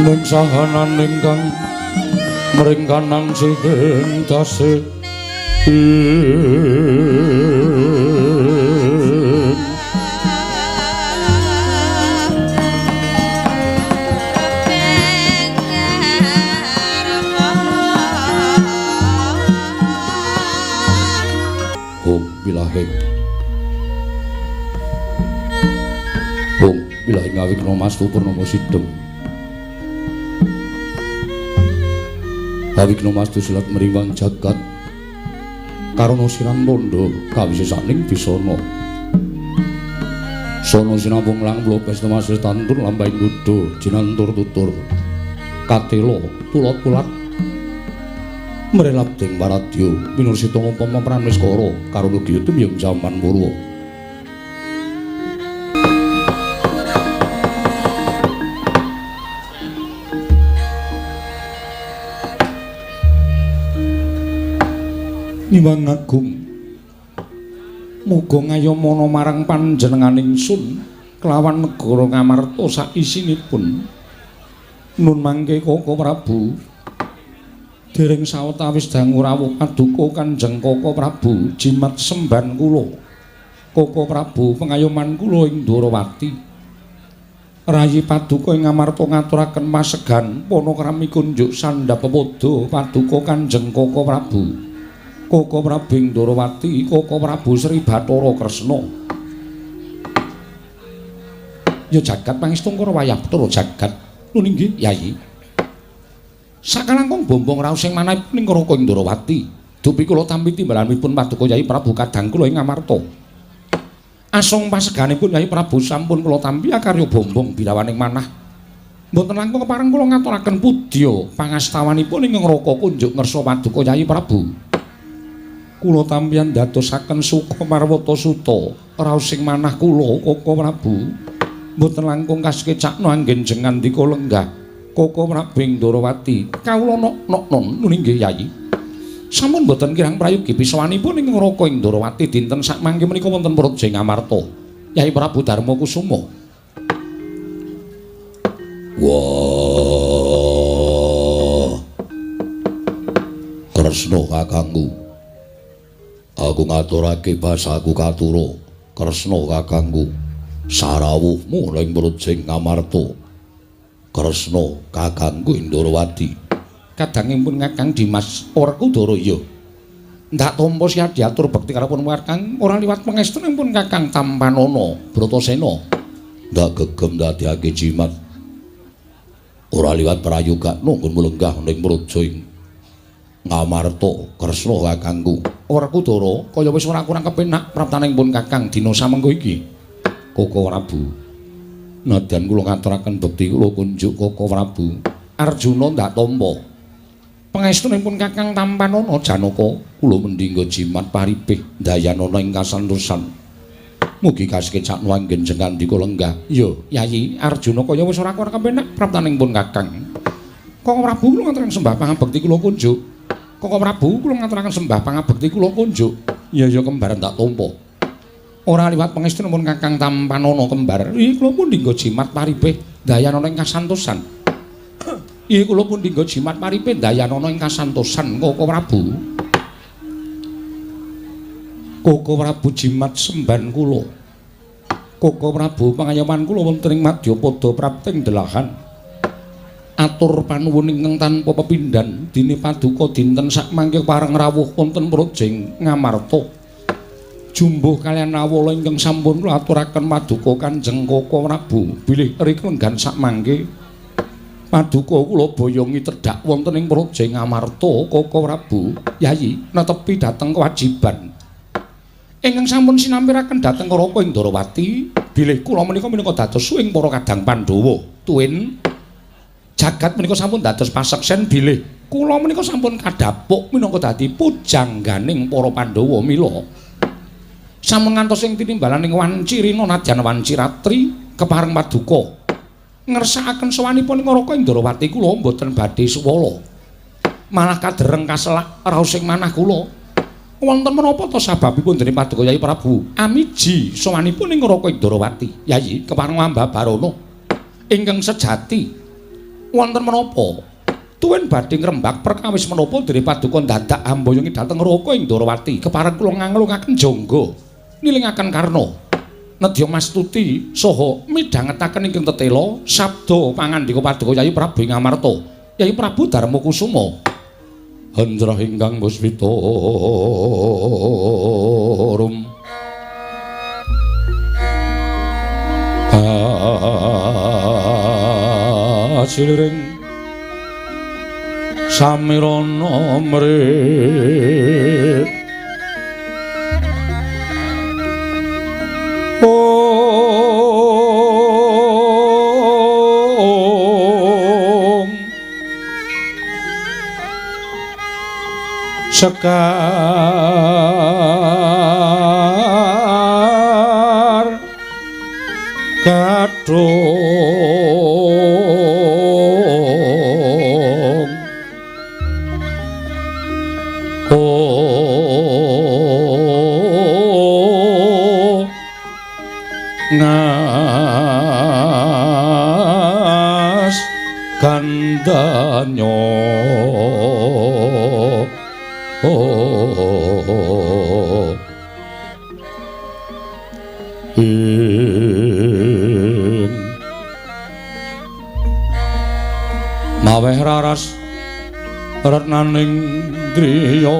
ning sahanan ingkang mringkanan sing tasih bilahe ngawikna mastu purnama sidhem ngawikna mastu silat mriwang jagat karana sirang londo kawisesaning bisana sono sinambung lang blopes temasih tantur lambaing kudu jinantur tutur katelo tulot-tulat mrelapting waradya minursita ngumpama peran wiskara karo nugiya tumiyung jaman purwa. Niwang Agung muga ngayomana marang panjenenganing sun kelawan negara Ngamarta sak isinipun nun mangke Koko Prabu dereng sawetawis dangu rawuh paduka Kanjeng Koko Prabu jimat semban kula Koko Prabu pengayoman kula ing Ndorowati rayi paduka ing Ngamarta ngaturaken masegan panakrami kunjuk sandhap pepodo paduka Kanjeng Koko Prabu Koko Prabu ing Ndorowati, Koko Prabu Sri Bathara Kresna. Ya jagat pangestungkara wayah Bathara jagat. Lho nggih, Yayi. Sakalangkung bombong raos sing manahipun ing Raka ing Ndorowati. Dupi kula tampi timbalanipun paduka Yayi Prabu kadang kula ing Ngamarta. Asong paseganipun Yayi Prabu sampun kula tampi akarya bombong bilawaning manah. Mboten langkung kepareng kula ngaturaken pudya pangastawanipun ing Raka kunjuk ngersa paduka Yayi Prabu. Kula tampian dadosaken suka marwata suta raos sing manah kula Koko Prabu mboten langkung kasekecakna anggen ngandika lenggah Koko Prabu ing Ndorowati kawula nok-nok nggih Yayi sampun mboten kirang prayogi pisawanipun ing Raka ing Ndorowati dinten sak mangke menika wonten Praja Ngamarta Yayi Prabu Darma Kusuma. Wah Kresna kakangku aku ngaturake basaku katura Kresna kakangku sarawuhmu ning Praja Ngamarta Kresna kakangku Ndorowati kadangipun Kakang Dimas Werkudara ya ndak tampa siya diatur bekti karepun Kakang ora liwat pangestunipun Kakang Tampanana Bratasena ndak gegem dadekake jimat ora liwat prayoga nunggun mulenggah ning Praja Ngamarta Kresna kakangku Werkudara kaya wis ora kurang kepenak praptanipun Kakang dina samengko iki Koko Prabu nadyan kula ngaturaken bekti kula kunjuk Koko Prabu Arjuna ndak tampa pangestunipun Kakang Tampanana Janaka kula mendhingga jimat paripih dayanana ing kasantosan mugi kasekecakna anggen ngandika lenggah ya Yayi Arjuna kaya wis ora kurang kepenak praptanipun Kakang Koko Prabu kula ngaturaken sembah pangabekti kula kunjuk Koko Prabu kula ngaturaken sembah pangabekti kula kunjuk. Ya kembar ndak tampa. Ora liwat pangestunipun Kakang Tampanana kembar. Iki kula pun dinggo jimat paripih dayanana ing kasantosan. Iki kula pun dinggo jimat paripih dayanana ing kasantosan Koko Prabu. Koko Prabu jimat semban kula. Koko Prabu pangayoman kula wonten ing Madyapada prapting delahan. Atur panuwun ingkang tanpa pepindhan dene paduka dinten sak mangke pareng rawuh wonten Praja Ngamarta jumbuh kaliyan awala ingkang sampun kula aturaken paduka Kanjeng Koko Prabu bilih rikenggan sak mangke paduka kula boyongi tedhak wonten ing Praja Ngamarta Koko Prabu Yayi netepi dhateng kewajiban ingkang sampun sinampiraken dhateng Raka ing Ndorowati bilih kula menika dados suwing para kadang Pandhawa tuwin jagat menika sampun dados paseksen bilih kula menika sampun kadhapuk minangka dadi pujangganing para Pandhawa mila sampun ngantos ing tinimbalaning wanci rina nadyan wanci ratri kepareng paduka ngersakaken sawanipun ing Raka ing Ndorowati kula mboten badhe suwala malah kadereng kaselak raos sing manah kula wonten menapa to sababipun dening paduka Yayi Prabu amiji sawanipun ing Raka ing Ndorowati Yayi kepareng Mbah Barana ingkang sejati Wonten menapa? Tuwin badhe ngrembak perkawis menapa Dene Paduka dadak amboyongi dhateng Raka ing Ndarawati kepareng kula nganglungaken jangga nilingaken karna nedya mastuti saha midhangetaken ingkang tetela sabda pangandika Paduka Yayi Prabu Ngamarta Yayi Prabu Darma Kusuma Handrah ingkang puspita rum Siliring samirana mrit Om Sekar Gadhong Ngas Gandanya Maweh raras retnaning driya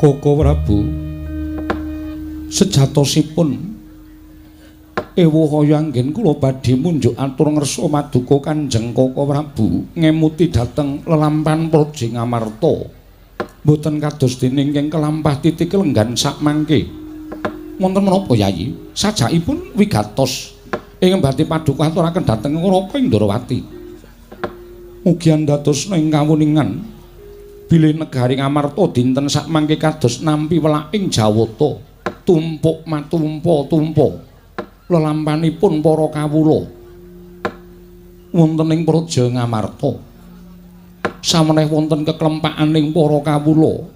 Koko Prabu sejatosipun ewa kaya anggen kula badhe munjuk atur ngersa maduka Kanjeng Koko Prabu ngemuti dhateng lelampahan Praja Ngamarta mboten kados dene ingkang kelampah titik lenggan sakmangke wonten menapa Yayi sajakipun wigatos ing badhe paduka aturaken dhateng Raka ing Ndarawati mugi andadosna ing kawuningan bilih negari Ngamarta dinten sakmangke kados nampi welaking Jawata tumpuk matumpa-tumpa lelampanipun para kawula wonten ing Praja Ngamarta sameneh wonten keklempakaning para kawula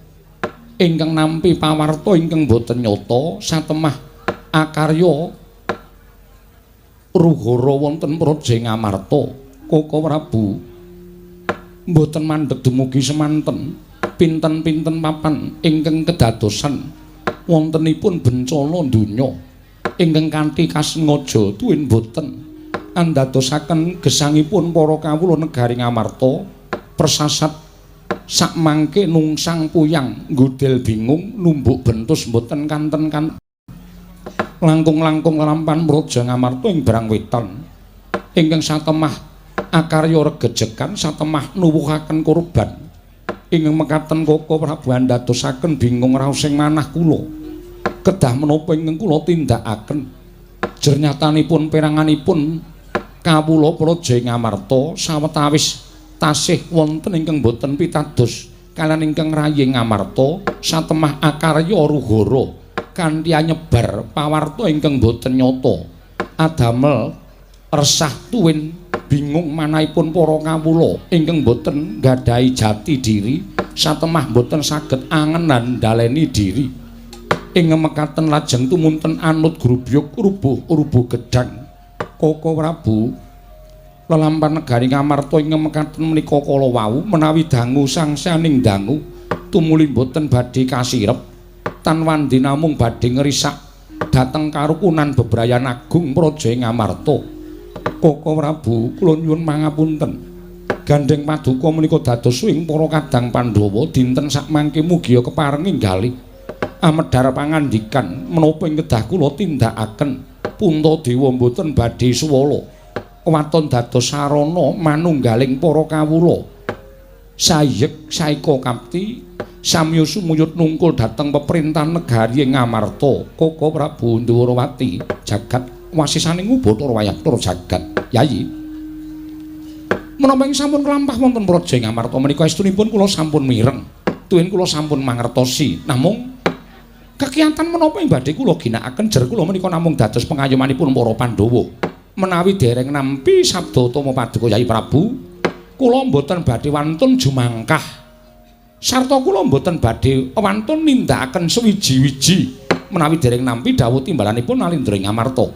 ingkang nampi pawarta ingkang boten nyata satemah akarya ruhara wonten Praja Ngamarta Koko Prabu mboten mandheg dumugi semanten pinten-pinten papan ingkang kedadosan wontenipun bencana donya ingkang kanthi kasengaja tuwin boten andadosaken gesangipun para kawula negari Ngamarta persasat sakmangke nungsang puyang nggodel bingung numbuk bentus mboten kanten langkung-langkung lampahan Praja Ngamarta ing Brang Wetan ingkang satemah akarya regejekan satemah nuwuhaken kurban ingkang mekaten Koko Prabu andadosaken bingung raosing manah kula kedah menapa ingkang kula tindakaken jernyatanipun peranganipun kawula Praja Ngamarta sawetawis tasih wonten ingkang boten pitados kaliyan ingkang rayi Ngamarta satemah akarya ruhara kanthi nyebar pawarta ingkang boten nyata adamel resah tuwin bingung manahipun para kawula ingkang boten nggadhahi jati diri satemah boten saged angen ndaleni diri ing mekaten lajeng tumunten anut grubyuk rubuh gedhang Koko Prabu lelampahan negari Ngamarta ing mekaten menika kala wau menawi dangu sangsaning dangu tumuli boten badhe kasirep tan wandi namung badhe ngrisak dhateng karukunan bebrayan agung Praja Ngamarta Koko Prabu kula nyuwun pangapunten gandeng paduka menika dados ing para kadang Pandhawa dinten sakmangke mugi kepareng ninggali amedhar pangandikan menapa ing kedah kula tindakaken Puntadewa mboten badhe suwala waton dados sarana manunggaling para kawula sayek saika kapti samya sumuyut nungkul dhateng peperintahan negari ing Ngamarta Koko Prabu Ndarawati jagat wasisaning Bathara Wayah tur jagat Yayi Menapa ing sampun kelampah wonten Praja Ngamarta menika estunipun kula sampun mireng. Tuwin kula sampun mangertosi. Namung kekiatan menapa ing badhe kula ginakaken jer kula menika namung dados pengayomanipun para Pandhawa. Menawi dereng nampi sabda utama Paduka Yai Prabu, kula mboten badhe wantun jumangkah. Sarta kula mboten badhe wantun nindakaken suwiji-wiji menawi dereng nampi dawuh timbalanipun Nalindra Ngamarta.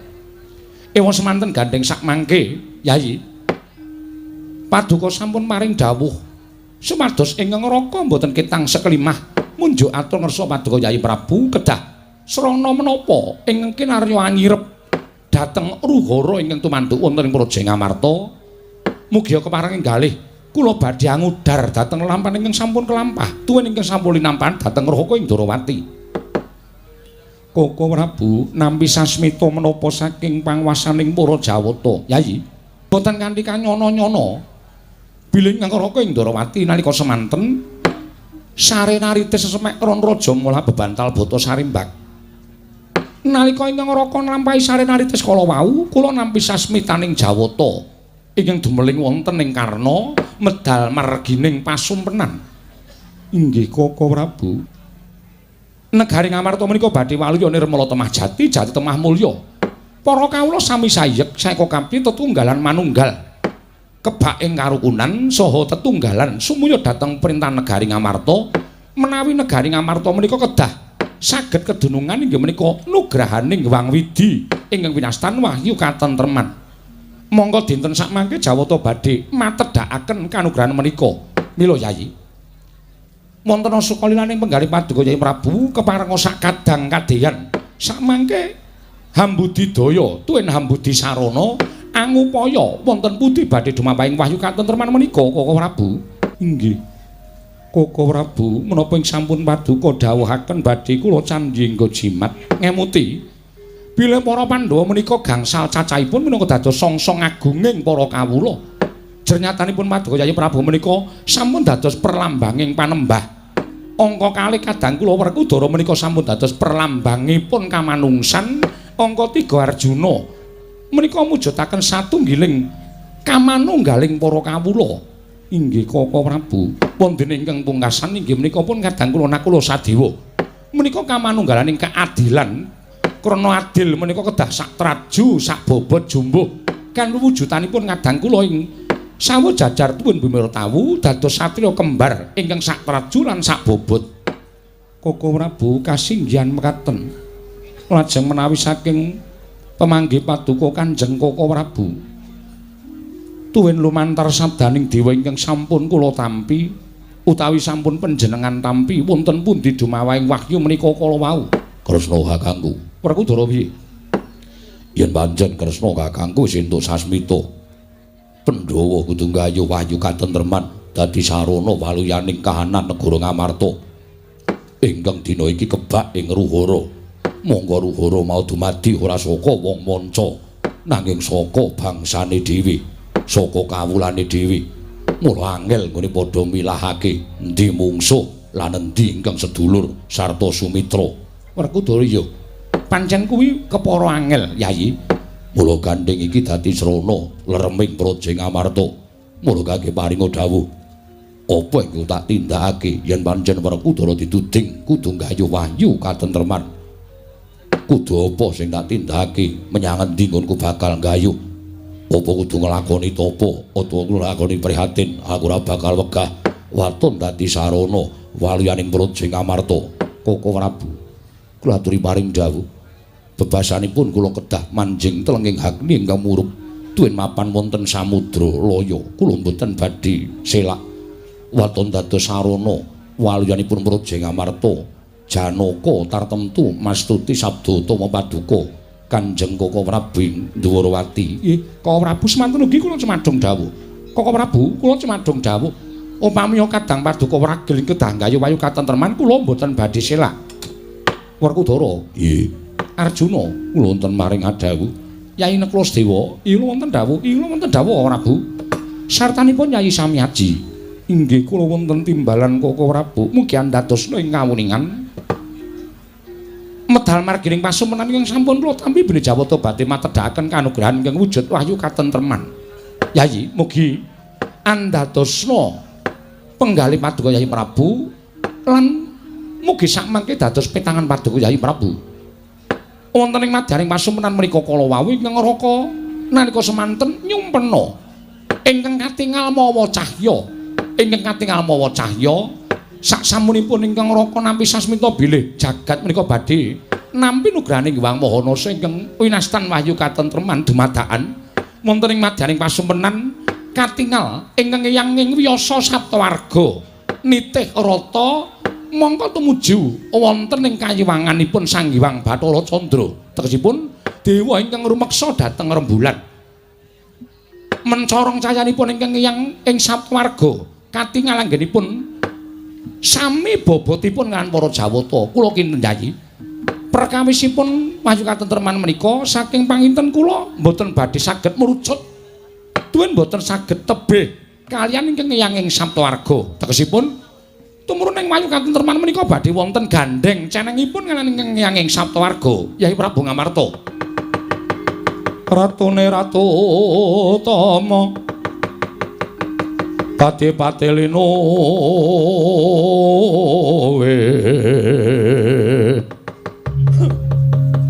Ewa semanten gandeng sak mangke, Yai. Paduka sampun maring dawuh sumados ing ngraka mboten ketang sekelimah munjuk atur ngersa Paduka Yai Prabu kedah srana menapa ingkang kinarya anyirep dhateng ruhara ingkang tumanduk wonten ing Praja Ngamarta. Mugi kepareng enggalih kula badhe angudar dhateng lampahan ingkang sampun kelampah tuwin ingkang sampun linampahan dhateng Raka ing Darawati. Koko Prabu nampi sasmita menapa saking pangwasaning para Jawata, Yai? Boten kanthi kanyono-nyono. Bilih ingkang Raka ing Darawati nalika semanten sare naritis sesemek ron raja mula bebantal bata sarimbak. Nalika ingkang Raka nglampahi sare naritis kala wau, kula nampi sasmitaning Jawata ingkang dumeling wonten ing Karna medal margining pasumpenan. Inggih Koko Prabu. Negari Ngamarta menika badhe waluya nirmala temah jati, jati temah mulya. Para kawula sami sayek saeka kampi tetunggalan manunggal. Kebak ing karukunan saha tetunggalan sumuya dhateng perintah negari Ngamarta menawi negari Ngamarta menika kedah saged kedunungan inggih menika nugrahaning Wang Widi ingkang winastan wahyu katentreman. Monggo dinten sakmangke Jawata badhe matedhakaken kanugrahan menika. Mila Yayi. Wonten sukalinaning penggalih Paduka Yai Prabu keparenga sak kadang kadeyan. Sakmangke Hambudidaya tuwin Hambudi Sarana angupaya wonten pundi badhe dumampahing wahyu katentreman menika Koko Prabu? Inggih. Koko Prabu menapa ing sampun Paduka dawuhaken badhe kula candhingga jimat ngemuti bilih para Pandhawa menika gangsal cacahipun minangka dados songsong agunging para kawula. Jernyatanipun Paduka Yai Prabu menika sampun dados perlambanging panembah. Angka kalih kadang kula Werkudara menika sampun dados perlambangipun kamanungsan. Angka 3 Arjuna menika mujudaken satunggiling kamanunggaling para kawula. Inggih Koko Prabu, wonten ingkang pungkasan inggih menika pun kadang kula nakula sadewa. Menika kamanunggalaning keadilan. Krana adil menika kedah sak traju, sak bobot jumbuh. Kan wujudanipun kadang kula ing sawu jajar tuwin Bumirtawu dados satriya kembar ingkang sak traju lan sak bobot. Koko Prabu kasinggihan mekaten. Lajeng menawi saking pemanggih Paduka Kanjeng Koko Prabu tuwin lumantar sabdaning dewa ingkang sampun kula tampi utawi sampun panjenengan tampi wonten pundi dumawahing wahyu menika kala wau. Kresna kakangku Werkudara piye? Yen pancen Kresna kakangku wis entuk sasmita Pandhawa kudu nggayuh wahyu katentreman dadi sarana waluyaning kahanan negara Ngamarta ingkang dina iki kebak ing ruhara. Monggo ruhara mau dumadi ora saka wong manca nanging saka bangsane dhewe, saka kawulane dhewe. Mula angel nggone padha milahake endi mungsuh lan endi ingkang sedulur sarta sumitra. Werkudara ya pancen kuwi kepara angel, Yayi. Mula gandeng iki dadi srana lereming Praja Ngamarta. Mula kangge paringa dawuh apa ingkang tak tindakake yen pancen Werkudara dituding kudu nggayuh wahyu katentreman. Kudu apa sing tak tindakake menyang endi nggonku bakal nggayuh? Apa kudu nglakoni tapa utawa nglakoni prihatin? Aku ora bakal wegah waton dadi sarana waliyaning Praja Ngamarta. Koko Prabu, kula aturi paring dawuh. Bebasanipun kula kedah manjing telenging Agni ingkang murup tuwin mapan wonten samudra laya. Kula mboten badhe selak waton dados sarana waliyanipun Praja Ngamarta. Janaka tartemtu mastuti sabda utama Paduka Kanjeng Koko Prabu Dwarawati. Nggih, Koko Prabu semanten ugi kula cemadhong dawuh. Koko Prabu, kula cemadhong dawuh. Upami kadang Paduka wragil kedah nggayuh wayu katentreman kula mboten badhe selak. Werkudara, nggih. Arjuna, kula wonten maring adawuh. Yai Neklasdewa, iya wonten dawuh, iya wonten dawuh Prabu. Sartanipun Yai Samyaji. Inggih kula wonten timbalan Koko Prabu, mugi andadosna ing kawuningan medal margining pasumpenan ingkang sampun kula tampi bene Jawata badhe matedhakaken kanugrahan ingkang wujud wahyu katentreman. Yayi, mugi andadosna penggalih Paduka Yayi Prabu lan mugi sakmangke dados petangan Paduka Yayi Prabu. Wonten ing madyaning pasumpenan menika kala wau ingkang raka nalika semanten nyumpena ingkang katingal mawa cahya saksamunipun ingkang raka nampi sasmita bilih jagat menika badhe nampi nugraning Hyang Mahanasa ingkang winastan wahyu katentreman dumadakan wonten ing madyaning pasumpenan katingal ingkang eyanging wiyasa saptawarga nitih rata mongko tumuju wonten ing kayiwanganipun Sang Hyang Bathara Candra tegesipun dewa ingkang rumeksa dhateng rembulan mencorong cayanipun ingkang eyang ing saptawarga katingal anggenipun sami bobotipun kan para Jawata kula kinten Yayi perkawisipun wahyu katentreman menika saking panginten kula mboten badhe saged merucut duwen mboten saged tebih kaliyan ingkang eyang ing saptawarga tegesipun tumurun ing wahyu katentreman menika badhe wonten gandeng cenengipun kaliyan ingkang eyang ing saptawarga Yayi Prabu Ngamarta Ratune Ratu Tama Pati-pati lino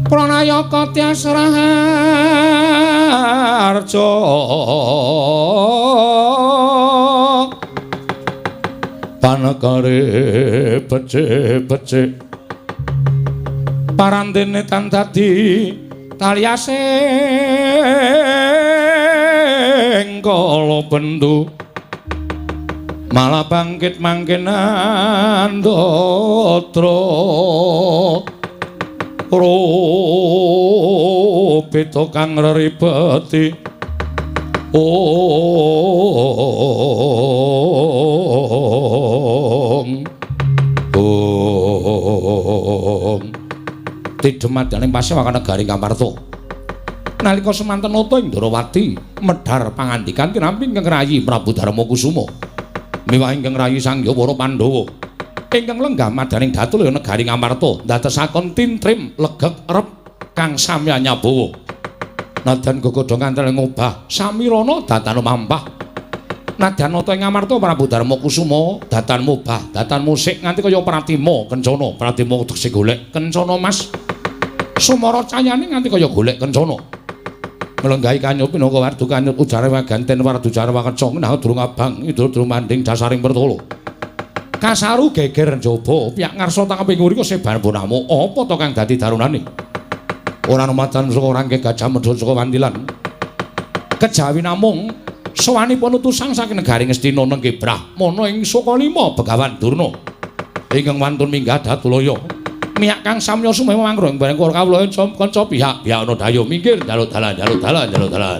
Pranayaka Tyasraharja Panekare becik-becik Parandene tan dadi taliasing kala bendu malah bangkit mangkenan dotra rupita kang reribeti tidemadaning pasewakan negari Ngamarta nalika semanten nata ing Ndarawati medhar pangandikan kinampi ingkang rayi Prabu Darmakusuma miwah ingkang rayi Sangya para Pandhawa ingkang lenggah madaning datul negari Ngamarta ndadosakon tintrim legek rep kang sami anyabawa nadyan gogodho ngantel ngobah samirana datan mampah nadyan nata ing Ngamarta Prabu Darmakusuma datan mubah datan musik nganti kaya pratima kencana pratima tegese golek kencana Mas sumara cayane nganti kaya golek kencana melenggahi kanyut pinaka wardu kanyut ujare waganten wardu jare wakeca nah durung abang idul manding dasaring pertolo kasaru geger njaba piyak ngarsa tangkeping ngriku sebar bonamu apa to kang dadi darunane ora numatan saka rangke gajah medhun saka wandilan kejawi namung sawanipun utusan saking negari Ngastina nenggebrah mono ing Sukalima Begawan Durna ingkang wantun minggah Datulaya miyak kang samya sumeh mangro ing bareng kawula kanca pihak ana dayo minggir jaluk dalan